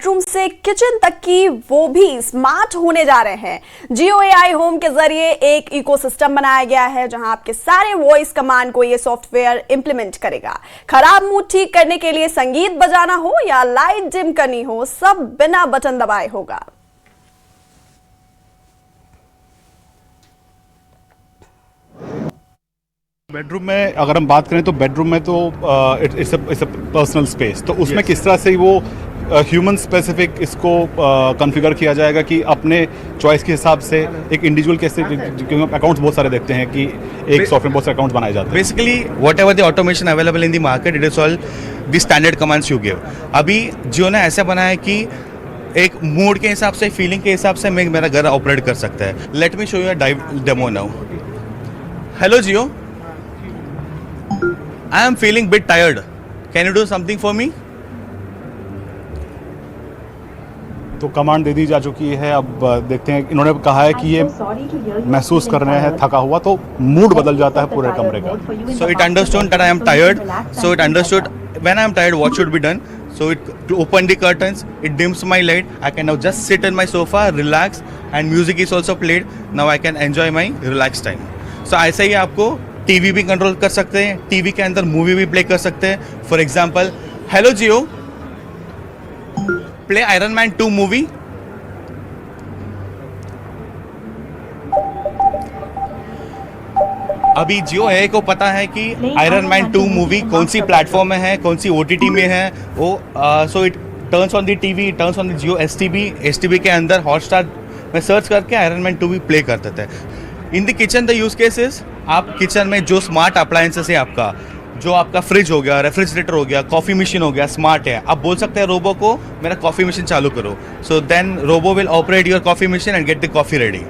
Bedroom से kitchen तक की वो भी स्मार्ट होने जा रहे हैं। जियो AI होम के जरिए एक इकोसिस्टम बनाया गया है जहां आपके सारे वॉइस कमांड को ये सॉफ्टवेयर इंप्लीमेंट करेगा। खराब मूड ठीक करने के लिए संगीत बजाना हो या लाइट डिम करनी हो, सब बिना बटन दबाए होगा। बेडरूम में अगर हम बात करें तो बेडरूम में तो इट्स अ पर्सनल स्पेस, तो उसमें किस तरह से वो ह्यूमन स्पेसिफिक इसको कॉन्फ़िगर किया जाएगा कि अपने चॉइस के हिसाब से एक इंडिविजुअल कैसे, क्योंकि अकाउंट्स बहुत सारे देखते हैं कि एक सॉफ्टवेयर में बहुत सारे अकाउंट्स बनाए जाते हैं। Basically what ever the automation available in the market, it is all the standard commands you give. अभी जियो ने ऐसा बनाया है कि एक मूड के हिसाब से, फीलिंग के हिसाब से मैं मेरा घर ऑपरेट कर सकता है। Let me show you a demo now. Hello Jio, I am feeling bit tired. Can you do something for me? तो कमांड दे दी जा चुकी है। अब देखते हैं, इन्होंने कहा है कि ये महसूस कर रहे हैं थका हुआ, तो मूड बदल जाता है पूरे कमरे का। So it understood that I am tired. So it understood when I am tired what should be done. So it opened the curtains, it dims my light. I can now just sit in my sofa, relax, and music is also played. Now I can enjoy my relaxed time. So ऐसे ही आपको TV भी control कर सकते हैं, TV के अंदर movie भी play कर सकते हैं। For example, hello Jio, play iron man 2 movie. अभी जियो AI को पता है कि आयरन मैन 2 मूवी कौन सी प्लेटफॉर्म में है, कौन सी OTT में है वो। So it turns on the TV, turns on the Jio STB के अंदर हॉटस्टार में सर्च करके आयरन मैन 2 भी प्ले कर देते हैं। In the kitchen the use cases, आप किचन में जो स्मार्ट अप्लायंसेस है आपका, जो आपका फ्रिज हो गया, रेफ्रिजरेटर हो गया, कॉफ़ी मशीन हो गया, स्मार्ट है। आप बोल सकते हैं रोबो को मेरा कॉफ़ी मशीन चालू करो। So then robo will operate your coffee machine and get the coffee ready.